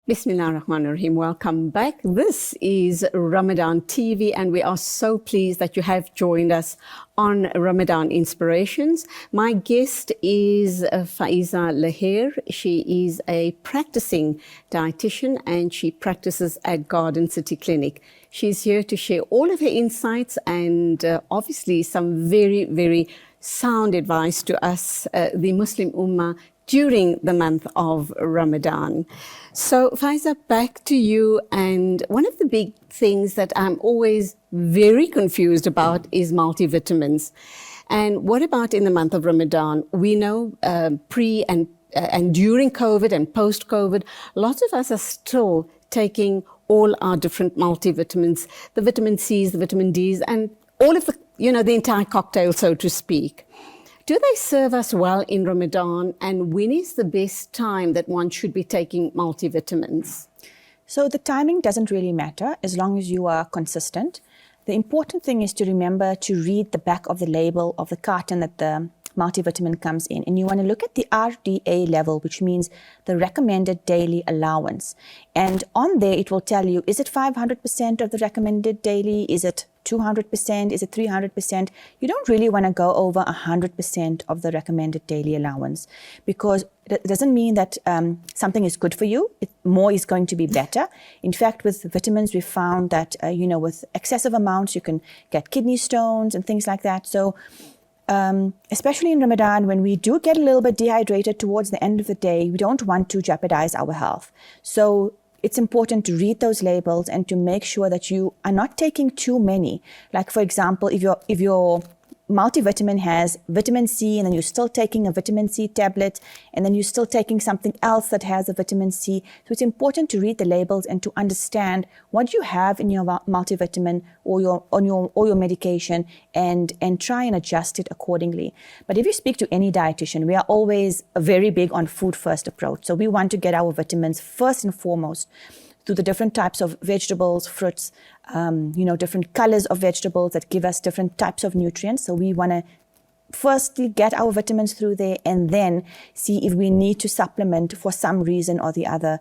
Bismillah ar-Rahman ar-Rahim. Welcome back. This is Ramadan TV, and we are so pleased that you have joined us on Ramadaan Inspirations. My guest is Faaizah Laher. She is a practicing dietitian and she practices at Garden City Clinic. She's here to share all of her insights and obviously some very, very sound advice to us, the Muslim Ummah, during the month of Ramadan. So Faaizah, back to you. And one of the big things that I'm always very confused about is multivitamins. And what about in the month of Ramadan? We know pre and during COVID and post-COVID, lots of us are still taking all our different multivitamins, the vitamin C's, the vitamin D's, and all of the, the entire cocktail, so to speak. Do they serve us well in Ramadan, and when is the best time that one should be taking multivitamins? So the timing doesn't really matter as long as you are consistent. The important thing is to remember to read the back of the label of the carton that the multivitamin comes in, and you want to look at the RDA level, which means the recommended daily allowance. And on there it will tell you, is it 500% of the recommended daily? Is it 200%? Is it 300%? You don't really want to go over 100% of the recommended daily allowance, because it doesn't mean that something is good for you. More is going to be better. In fact, with vitamins, we found that, with excessive amounts, you can get kidney stones and things like that. So especially in Ramadan, when we do get a little bit dehydrated towards the end of the day, we don't want to jeopardize our health. So it's important to read those labels and to make sure that you are not taking too many. Like, for example, if your multivitamin has vitamin C and then you're still taking a vitamin C tablet and then you're still taking something else that has a vitamin C. So it's important to read the labels and to understand what you have in your multivitamin or your medication and try and adjust it accordingly. But if you speak to any dietitian, we are always very big on food first approach. So we want to get our vitamins first and foremost through the different types of vegetables, fruits, different colors of vegetables that give us different types of nutrients. So we want to firstly get our vitamins through there and then see if we need to supplement for some reason or the other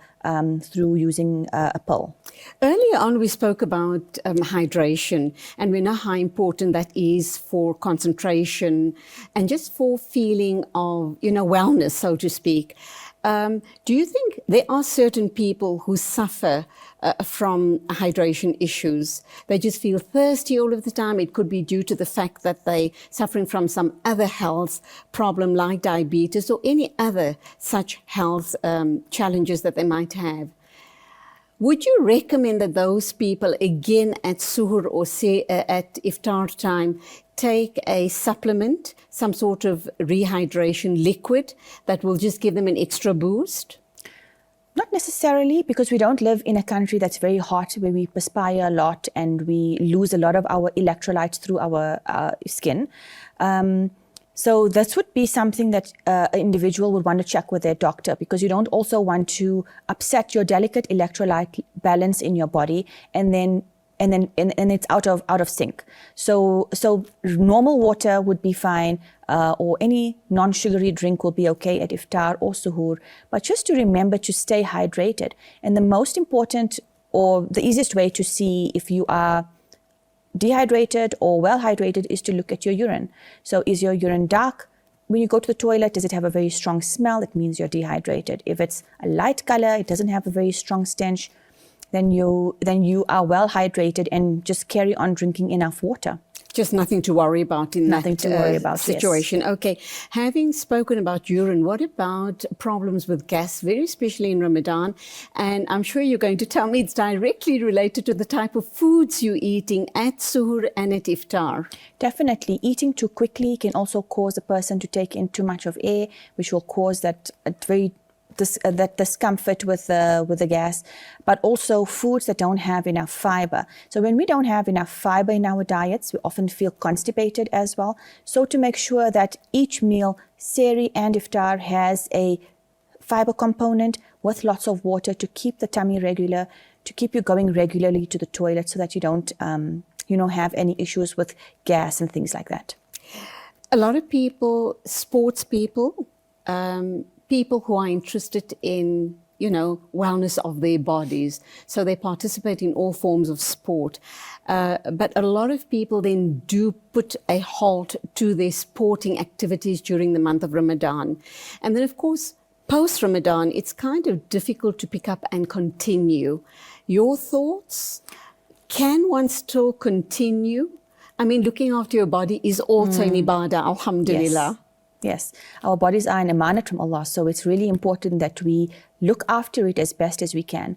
through using a pill. Earlier on, we spoke about hydration, and we know how important that is for concentration and just for feeling of, wellness, so to speak. Do you think there are certain people who suffer from hydration issues? They just feel thirsty all of the time. It could be due to the fact that they're suffering from some other health problem like diabetes or any other such health challenges that they might have. Would you recommend that those people, again at suhoor or say at iftar time, take a supplement, some sort of rehydration liquid that will just give them an extra boost? Not necessarily, because we don't live in a country that's very hot, where we perspire a lot and we lose a lot of our electrolytes through our skin. So this would be something that an individual would want to check with their doctor, because you don't also want to upset your delicate electrolyte balance in your body and then it's out of sync. So normal water would be fine, or any non-sugary drink will be okay at iftar or suhoor. But just to remember to stay hydrated. And the most important or the easiest way to see if you are dehydrated or well hydrated is to look at your urine. So is your urine dark? When you go to the toilet, does it have a very strong smell? It means you're dehydrated. If it's a light color, it doesn't have a very strong stench, then you are well hydrated, and just carry on drinking enough water. Just nothing to worry about in that situation. Yes. Okay. Having spoken about urine, what about problems with gas, very especially in Ramadan? And I'm sure you're going to tell me it's directly related to the type of foods you're eating at suhoor and at iftar. Definitely. Eating too quickly can also cause a person to take in too much of air, which will cause that discomfort with the gas, but also foods that don't have enough fiber. So when we don't have enough fiber in our diets, we often feel constipated as well. So to make sure that each meal, sehri and iftar, has a fiber component with lots of water to keep the tummy regular, to keep you going regularly to the toilet, so that you don't have any issues with gas and things like that. A lot of people, sports people, people who are interested in, wellness of their bodies. So they participate in all forms of sport. But a lot of people then do put a halt to their sporting activities during the month of Ramadan. And then, of course, post-Ramadan, it's kind of difficult to pick up and continue. Your thoughts? Can one still continue? I mean, looking after your body is also an ibadah, alhamdulillah. Yes, our bodies are an amanat from Allah, so it's really important that we look after it as best as we can.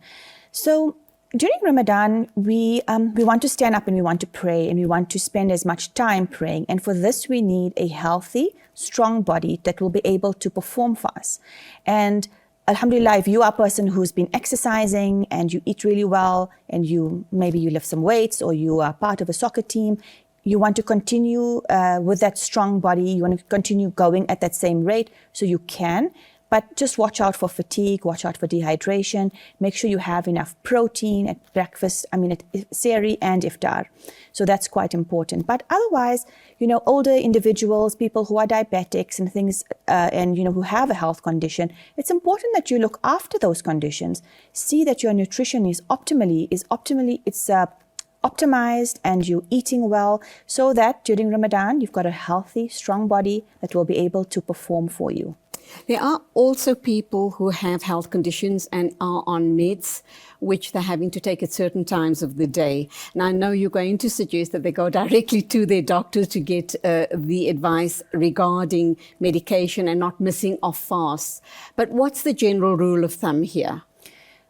So during Ramadan, we want to stand up and we want to pray and we want to spend as much time praying. And for this, we need a healthy, strong body that will be able to perform for us. And alhamdulillah, if you are a person who's been exercising and you eat really well and maybe you lift some weights or you are part of a soccer team, you want to continue with that strong body, you want to continue going at that same rate, so you can. But just watch out for fatigue, watch out for dehydration. Make sure you have enough protein at breakfast, at sehri and iftar. So that's quite important. But otherwise, older individuals, people who are diabetics and things, who have a health condition, it's important that you look after those conditions. See that your nutrition is optimized and you're eating well, so that during Ramadan, you've got a healthy, strong body that will be able to perform for you. There are also people who have health conditions and are on meds, which they're having to take at certain times of the day. And I know you're going to suggest that they go directly to their doctor to get the advice regarding medication and not missing off fasts. But what's the general rule of thumb here?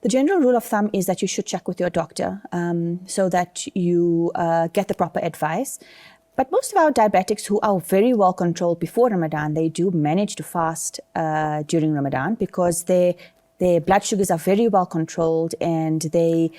The general rule of thumb is that you should check with your doctor so that you get the proper advice. But most of our diabetics who are very well controlled before Ramadan, they do manage to fast during Ramadan because their blood sugars are very well controlled and they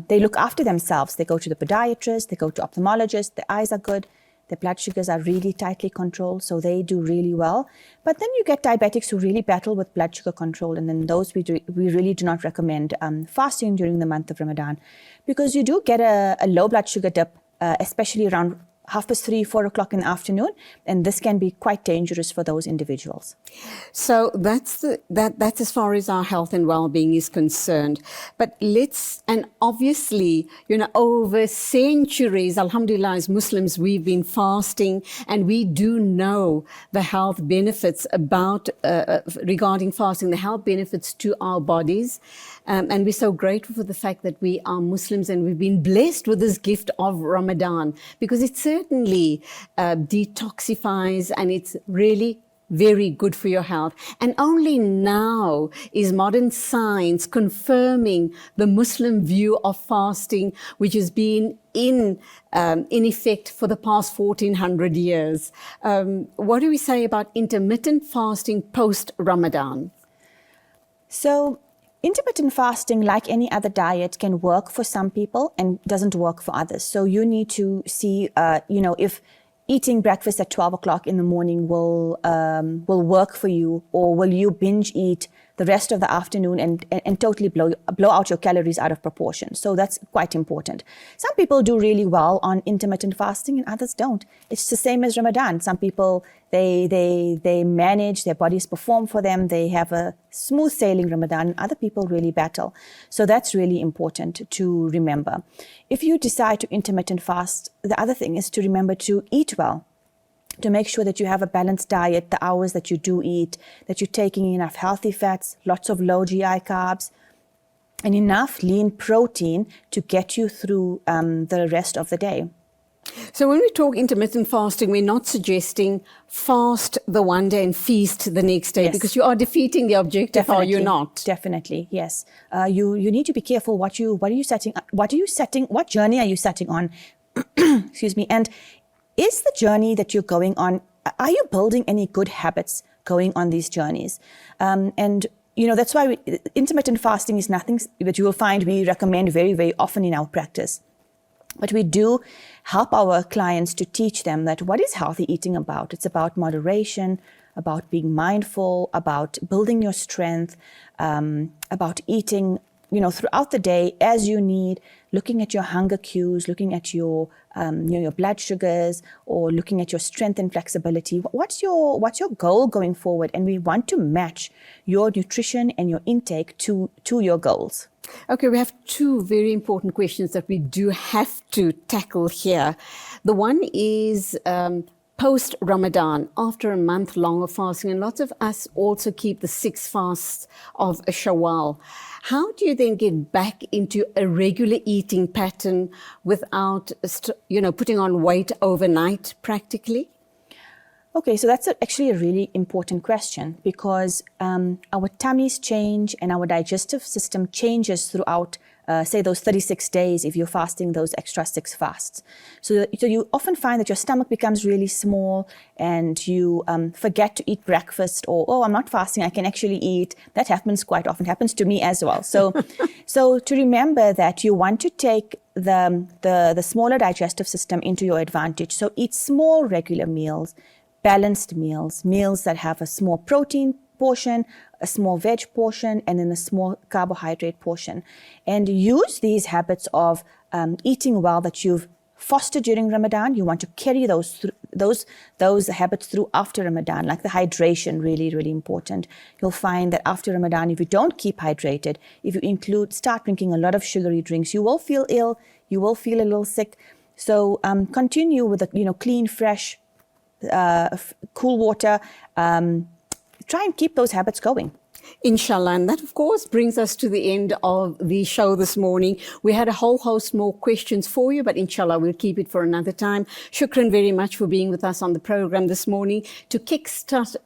look after themselves. They go to the podiatrist, they go to ophthalmologist, their eyes are good, their blood sugars are really tightly controlled, so they do really well. But then you get diabetics who really battle with blood sugar control, and then those we really do not recommend fasting during the month of Ramadan, because you do get a low blood sugar dip, especially around 3:30, 4 o'clock in the afternoon, and this can be quite dangerous for those individuals. So that's as far as our health and well-being is concerned. But and obviously, over centuries, alhamdulillah, as Muslims, we've been fasting, and we do know the health benefits regarding fasting, the health benefits to our bodies. And we're so grateful for the fact that we are Muslims and we've been blessed with this gift of Ramadan, because it certainly detoxifies and it's really very good for your health. And only now is modern science confirming the Muslim view of fasting, which has been in effect for the past 1400 years. What do we say about intermittent fasting post-Ramadan? So intermittent fasting, like any other diet, can work for some people and doesn't work for others. So you need to see, if eating breakfast at 12 o'clock in the morning will work for you, or will you binge eat the rest of the afternoon and totally blow out your calories out of proportion. So that's quite important. Some people do really well on intermittent fasting and others don't. It's the same as Ramadan. Some people, they manage, their bodies perform for them, they have a smooth sailing Ramadan, and other people really battle. So that's really important to remember. If you decide to intermittent fast, the other thing is to remember to eat well, to make sure that you have a balanced diet, the hours that you do eat, that you're taking enough healthy fats, lots of low GI carbs, and enough lean protein to get you through the rest of the day. So when we talk intermittent fasting, we're not suggesting fast the one day and feast the next day, yes, because you are defeating the objective, definitely, are you not? Definitely, yes. You need to be careful what journey are you setting on? Excuse me. And is the journey that you're going on, are you building any good habits going on these journeys? And that's why intermittent fasting is nothing that you will find we recommend very, very often in our practice. But we do help our clients to teach them that what is healthy eating about? It's about moderation, about being mindful, about building your strength, about eating throughout the day, as you need, looking at your hunger cues, looking at your your blood sugars, or looking at your strength and flexibility. What's your goal going forward? And we want to match your nutrition and your intake to your goals. Okay, we have two very important questions that we do have to tackle here. The one is post-Ramadan, after a month long of fasting, and lots of us also keep the 6 fasts of Shawwal. How do you then get back into a regular eating pattern without, putting on weight overnight practically? Okay, so that's actually a really important question, because our tummies change and our digestive system changes throughout, say, those 36 days if you're fasting those extra 6 fasts. So you often find that your stomach becomes really small and you forget to eat breakfast, or, oh, I'm not fasting, I can actually eat. That happens quite often, happens to me as well. So, so to remember that you want to take the smaller digestive system into your advantage. So eat small regular meals, balanced meals, meals that have a small protein portion, a small veg portion, and then a small carbohydrate portion. And use these habits of eating well that you've fostered during Ramadan. You want to carry those habits through after Ramadan, like the hydration, really, really important. You'll find that after Ramadan, if you don't keep hydrated, if you start drinking a lot of sugary drinks, you will feel ill, you will feel a little sick. So continue with clean, fresh, cool water. Try and keep those habits going. Inshallah. And that, of course, brings us to the end of the show this morning. We had a whole host more questions for you, but inshallah, we'll keep it for another time. Shukran very much for being with us on the program this morning to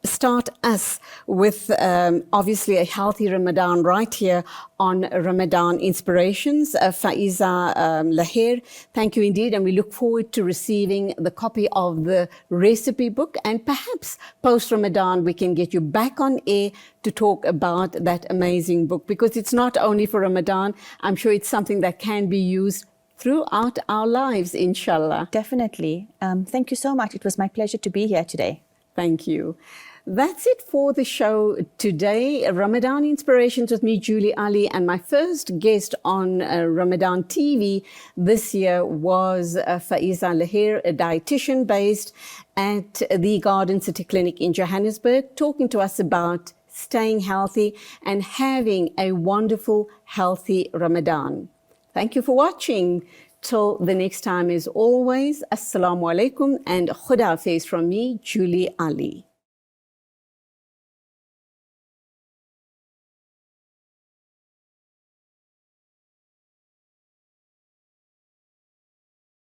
start us with, obviously, a healthy Ramadan right here on Ramadan Inspirations. Faaizah Lahir, thank you indeed. And we look forward to receiving the copy of the recipe book. And perhaps post-Ramadan, we can get you back on air to talk about that amazing book, because it's not only for Ramadan. I'm sure it's something that can be used throughout our lives, inshallah. Definitely. Thank you so much. It was my pleasure to be here today. Thank you. That's it for the show today. Ramadan Inspirations with me, Julie Ali, and my first guest on Ramadan TV this year was Faaizah Lahir, a dietitian based at the Garden City Clinic in Johannesburg, talking to us about staying healthy and having a wonderful, healthy Ramadan. Thank you for watching. Till the next time, as always, Assalamu alaikum and Khuda Hafiz from me, Julie Ali.